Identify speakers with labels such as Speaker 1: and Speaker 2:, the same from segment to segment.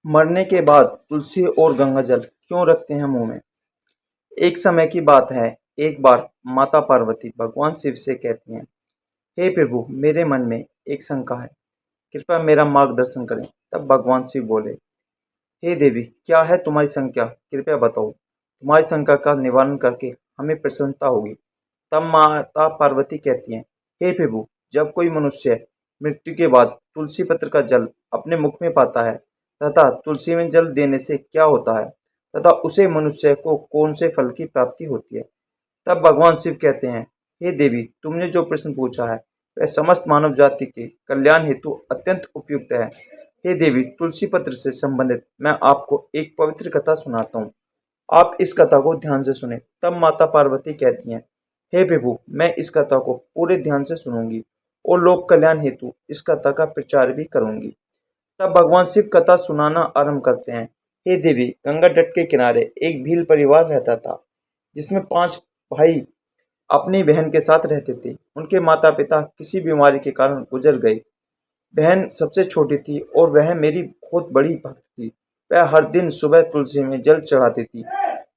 Speaker 1: मरने के बाद तुलसी और गंगाजल क्यों रखते हैं मुंह में? एक समय की बात है। एक बार माता पार्वती भगवान शिव से कहती हैं, हे प्रभु, मेरे मन में एक शंका है, कृपया मेरा मार्गदर्शन करें। तब भगवान शिव बोले, हे देवी, क्या है तुम्हारी शंका, कृपया बताओ। तुम्हारी शंका का निवारण करके हमें प्रसन्नता होगी। तब माता पार्वती कहती हैं, हे प्रभु, जब कोई मनुष्य मृत्यु के बाद तुलसी पत्र का जल अपने मुख में पाता है तथा तुलसी में जल देने से क्या होता है तथा उसे मनुष्य को कौन से फल की प्राप्ति होती है। तब भगवान शिव कहते हैं, हे देवी, तुमने जो प्रश्न पूछा है वह समस्त मानव जाति के कल्याण हेतु अत्यंत उपयुक्त है। हे देवी, तुलसी पत्र से संबंधित मैं आपको एक पवित्र कथा सुनाता हूँ। आप इस कथा को ध्यान से सुने। तब माता पार्वती कहती हैं, हे प्रभु, मैं इस कथा को पूरे ध्यान से सुनूंगी और लोक कल्याण हेतु इस कथा का प्रचार भी करूंगी। तब भगवान शिव कथा सुनाना आरंभ करते हैं। हे देवी, गंगा तट के किनारे एक भील परिवार रहता था, जिसमें 5 भाई अपनी बहन के साथ रहते थे। उनके माता पिता किसी बीमारी के कारण गुजर गए। बहन सबसे छोटी थी और वह मेरी बहुत बड़ी भक्त थी। वह हर दिन सुबह तुलसी में जल चढ़ाती थी,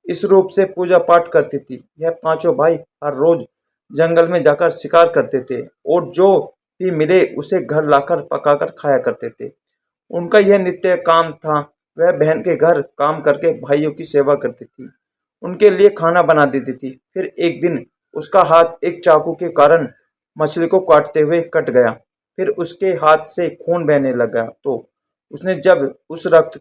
Speaker 1: इस रूप से पूजा पाठ करती थी। यह पांचों भाई हर रोज जंगल में जाकर शिकार करते थे और जो भी मिले उसे घर लाकर पकाकर खाया करते थे। उनका यह नित्य काम था। वह बहन के घर काम करके भाइयों की सेवा करती थी, उनके लिए खाना बना देती थी। फिर एक दिन उसका हाथ एक चाकू के कारण मछली को काटते हुए कट गया। फिर उसके हाथ से खून बहने लगा तो उसने जब उस रक्त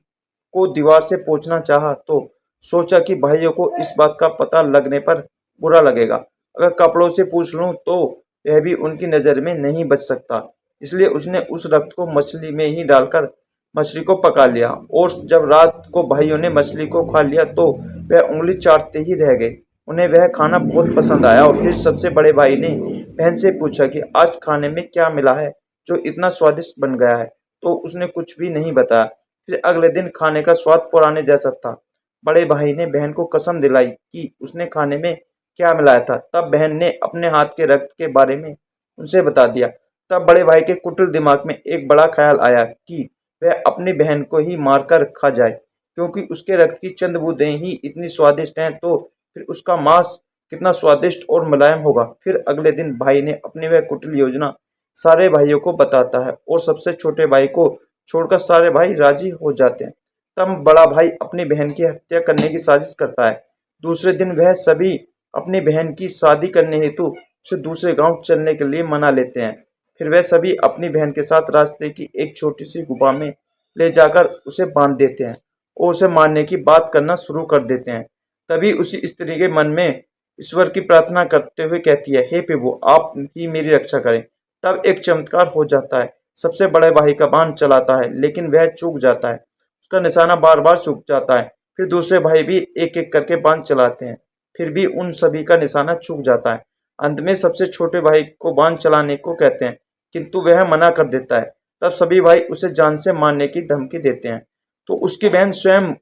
Speaker 1: को दीवार से पोंछना चाहा तो सोचा कि भाइयों को इस बात का पता लगने पर बुरा लगेगा। अगर कपड़ों से पूछ लूं तो वह भी उनकी नज़र में नहीं बच सकता। इसलिए उसने उस रक्त को मछली में ही डालकर मछली को पका लिया और जब रात को भाइयों ने मछली को खा लिया तो वह उंगली चाटते ही रह गए। उन्हें वह खाना बहुत पसंद आया और फिर सबसे बड़े भाई ने बहन से पूछा कि आज खाने में क्या मिला है जो इतना स्वादिष्ट बन गया है, तो उसने कुछ भी नहीं बताया। फिर अगले दिन खाने का स्वाद पुराने जैसा था। बड़े भाई ने बहन को कसम दिलाई कि उसने खाने में क्या मिलाया था। तब बहन ने अपने हाथ के रक्त के बारे में उनसे बता दिया। तब बड़े भाई के कुटिल दिमाग में एक बड़ा ख्याल आया कि वह अपनी बहन को ही मारकर खा जाए, क्योंकि उसके रक्त की चंद बूंदें ही इतनी स्वादिष्ट हैं, तो फिर उसका मांस कितना स्वादिष्ट और मुलायम होगा। फिर अगले दिन भाई ने अपनी वह कुटिल योजना सारे भाइयों को बताता है और सबसे छोटे भाई को छोड़कर सारे भाई राजी हो जाते हैं। तब बड़ा भाई अपनी बहन की हत्या करने की साजिश करता है। दूसरे दिन वह सभी अपनी बहन की शादी करने हेतु उसे दूसरे गांव चलने के लिए मना लेते हैं। फिर वह सभी अपनी बहन के साथ रास्ते की एक छोटी सी गुफा में ले जाकर उसे बांध देते हैं और उसे मारने की बात करना शुरू कर देते हैं। तभी उसी स्त्री के मन में ईश्वर की प्रार्थना करते हुए कहती है, हे प्रभु, आप ही मेरी रक्षा करें। तब एक चमत्कार हो जाता है। सबसे बड़े भाई का बाण चलाता है, लेकिन वह चूक जाता है। उसका निशाना बार बार चूक जाता है। फिर दूसरे भाई भी एक एक करके बाण चलाते हैं, फिर भी उन सभी का निशाना चूक जाता है। अंत में सबसे छोटे भाई को बाण चलाने को कहते हैं, किंतु वह मना कर देता है। तब सभी भाई उसे जान से मारने की धमकी देते हैं। तो उसकी बहन स्वयं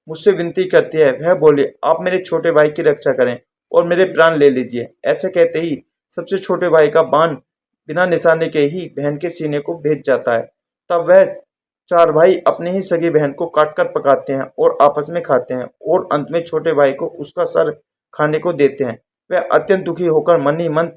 Speaker 1: मुझसे विनती करती है। वह बोली, आप मेरे छोटे भाई की रक्षा करें और मेरे प्राण ले लीजिए। ऐसे कहते ही सबसे छोटे भाई का बाण बिना निशाने के ही बहन के सीने को भेद जाता है। तब वह 4 भाई अपनी ही सगी बहन को काटकर पकाते हैं और आपस में खाते हैं और अंत में छोटे भाई को उसका सर खाने को देते हैं। वह अत्यंत दुखी होकर मन ही मन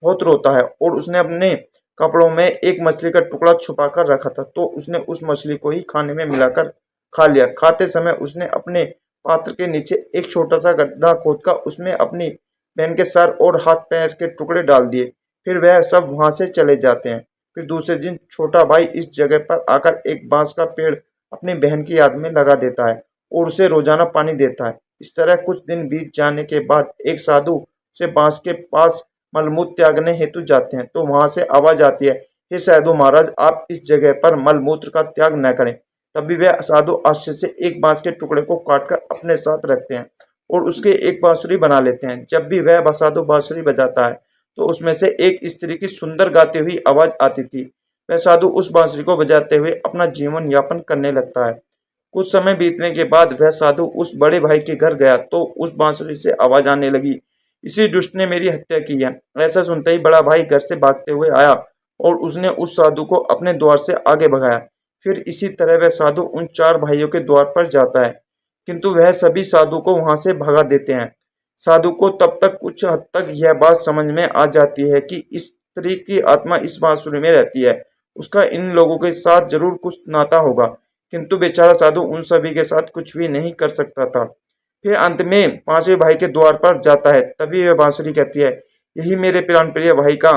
Speaker 1: बहुत रोता है और उसने अपने कपड़ों में एक मछली का टुकड़ा छुपा कर रखा था, तो उसने उस मछली को ही खाने में मिलाकर खा लिया। खाते समय उसने अपने पात्र के नीचे एक छोटा सा गड्ढा खोदकर उसमें अपनी बहन के सर और हाथ पैर के टुकड़े डाल दिए। फिर वह सब वहां से चले जाते हैं। फिर दूसरे दिन छोटा भाई इस जगह पर आकर एक बांस का पेड़ अपनी बहन की याद में लगा देता है और उसे रोजाना पानी देता है। इस तरह कुछ दिन बीत जाने के बाद एक साधु उसे बांस के पास मलमूत्र त्यागने हेतु जाते हैं, तो वहां से आवाज आती है, हे साधु महाराज, आप इस जगह पर मलमूत्र का त्याग न करें। तभी वह साधु आश्चर्य से एक बांस के टुकड़े को काटकर अपने साथ रखते हैं और उसके एक बांसुरी बना लेते हैं। जब भी वह साधु बांसुरी बजाता है तो उसमें से एक स्त्री की सुंदर गाती हुई आवाज आती थी। वह साधु उस बांसुरी को बजाते हुए अपना जीवन यापन करने लगता है। कुछ समय बीतने के बाद वह साधु उस बड़े भाई के घर गया तो उस बांसुरी से आवाज आने लगी, इसी दुष्ट ने मेरी हत्या की है। ऐसा सुनते ही बड़ा भाई घर से भागते हुए आया और उसने उस साधु को अपने द्वार से आगे भगाया। फिर इसी तरह वह साधु उन 4 भाइयों के द्वार पर जाता है, किंतु वह सभी साधु को वहां से भगा देते हैं। साधु को तब तक कुछ हद तक यह बात समझ में आ जाती है कि इस स्त्री की आत्मा इस बांसुरी में रहती है, उसका इन लोगों के साथ जरूर कुछ नाता होगा, किंतु बेचारा साधु उन सभी के साथ कुछ भी नहीं कर सकता था। फिर अंत में 5वें भाई के द्वार पर जाता है, तभी वह बांसुरी कहती है, यही मेरे प्राण प्रिय भाई का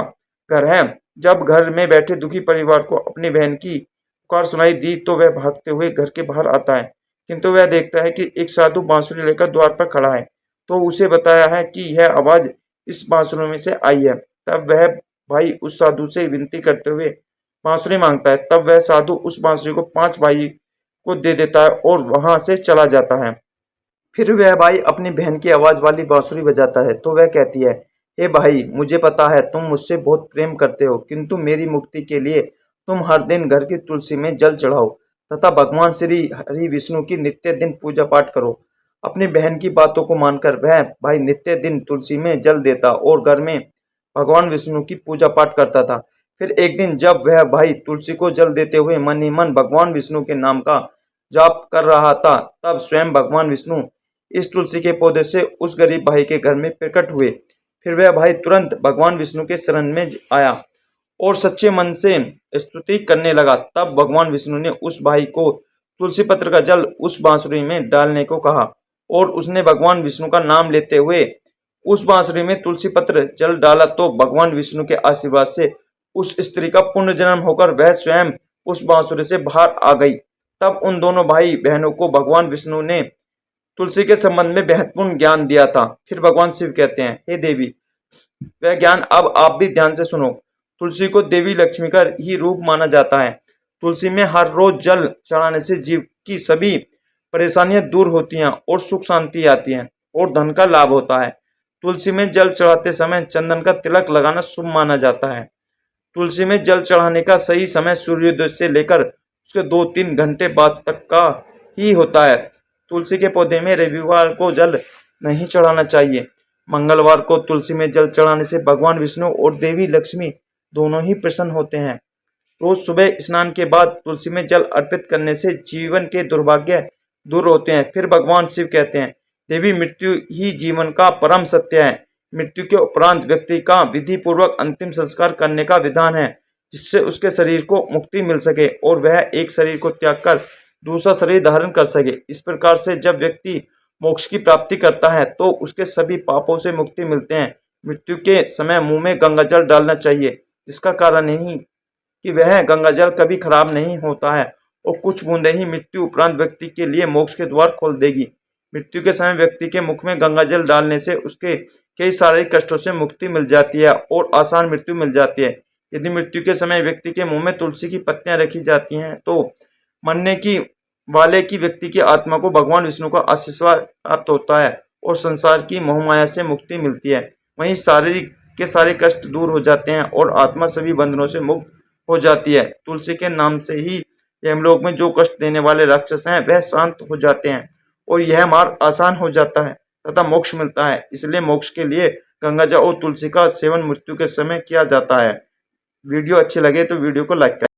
Speaker 1: घर है। जब घर में बैठे दुखी परिवार को अपनी बहन की पुकार सुनाई दी तो वह भागते हुए घर के बाहर आता है, किंतु वह देखता है कि एक साधु बांसुरी लेकर द्वार पर खड़ा है, तो उसे बताया है कि यह आवाज इस बांसुरी में से आई है। तब वह भाई उस साधु से विनती करते हुए बांसुरी मांगता है। तब वह साधु उस बांसुरी को 5 भाई को दे देता है और वहां से चला जाता है। फिर वह भाई अपनी बहन की आवाज वाली बांसुरी बजाता है, तो वह कहती है, हे भाई, मुझे पता है तुम मुझसे बहुत प्रेम करते हो, किंतु मेरी मुक्ति के लिए तुम हर दिन घर की तुलसी में जल चढ़ाओ तथा भगवान श्री हरि विष्णु की नित्य दिन पूजा पाठ करो। अपनी बहन की बातों को मानकर वह भाई नित्य दिन तुलसी में जल देता और घर में भगवान विष्णु की पूजा पाठ करता था। फिर एक दिन जब वह भाई तुलसी को जल देते हुए मन ही मन भगवान विष्णु के नाम का जाप कर रहा था, तब स्वयं भगवान विष्णु इस तुलसी के पौधे से उस गरीब भाई के घर में प्रकट हुए। फिर वह भाई तुरंत भगवान विष्णु के शरण में आया और सच्चे मन से स्तुति करने लगा। तब भगवान विष्णु ने उस भाई को तुलसी पत्र का जल उस बांसुरी में डालने को कहा और उसने भगवान विष्णु का नाम लेते हुए उस बांसुरी में तुलसी पत्र जल डाला, तो भगवान विष्णु के आशीर्वाद से उस स्त्री का पुनर्जन्म होकर वह स्वयं उस बांसुरी से बाहर आ गई। तब उन दोनों भाई बहनों को भगवान विष्णु ने तुलसी के संबंध में महत्वपूर्ण ज्ञान दिया था। फिर भगवान शिव कहते हैं, हे देवी, वह ज्ञान अब आप भी ध्यान से सुनो। तुलसी को देवी लक्ष्मी का ही रूप माना जाता है। तुलसी में हर रोज जल चढ़ाने से जीव की सभी परेशानियां दूर होती हैं और सुख शांति आती है और धन का लाभ होता है। तुलसी में जल चढ़ाते समय चंदन का तिलक लगाना शुभ माना जाता है। तुलसी में जल चढ़ाने का सही समय सूर्योदय से लेकर उसके 2-3 घंटे बाद तक का ही होता है। तुलसी के पौधे में रविवार को जल नहीं चढ़ाना चाहिए। मंगलवार को तुलसी में जल चढ़ाने से भगवान विष्णु और देवी लक्ष्मी दोनों ही प्रसन्न होते हैं। रोज सुबह स्नान के बाद तुलसी में जल अर्पित करने से जीवन के दुर्भाग्य दूर होते हैं। फिर भगवान शिव कहते हैं, देवी, मृत्यु ही जीवन का परम सत्य है। मृत्यु के उपरांत व्यक्ति का विधि पूर्वक अंतिम संस्कार करने का विधान है, जिससे उसके शरीर को मुक्ति मिल सके और वह एक शरीर को त्याग कर दूसरा शरीर धारण कर सके। इस प्रकार से जब व्यक्ति मोक्ष की प्राप्ति करता है तो उसके सभी पापों से मुक्ति मिलते हैं। मृत्यु के समय मुंह में गंगा जल डालना चाहिए, जिसका कारण यही कि वह गंगा जल कभी खराब नहीं होता है और कुछ बूंदें ही मृत्यु उपरांत व्यक्ति के लिए मोक्ष के द्वार खोल देगी। मृत्यु के समय व्यक्ति के मुख में गंगा जल डालने से उसके कई शारीरिक कष्टों से मुक्ति मिल जाती है और आसान मृत्यु मिल जाती है। यदि मृत्यु के समय व्यक्ति के मुंह में तुलसी की पत्तियां रखी जाती हैं तो मरने की वाले की व्यक्ति की आत्मा को भगवान विष्णु का आशीर्वाद प्राप्त होता है और संसार की मोहमाया से मुक्ति मिलती है। वहीं शारीरिक के सारे कष्ट दूर हो जाते हैं और आत्मा सभी बंधनों से मुक्त हो जाती है। तुलसी के नाम से ही यमलोक में जो कष्ट देने वाले राक्षस हैं वह शांत हो जाते हैं और यह मार्ग आसान हो जाता है तथा मोक्ष मिलता है। इसलिए मोक्ष के लिए गंगा जल और तुलसी का सेवन मृत्यु के समय किया जाता है। वीडियो अच्छी लगे तो वीडियो को लाइक करें।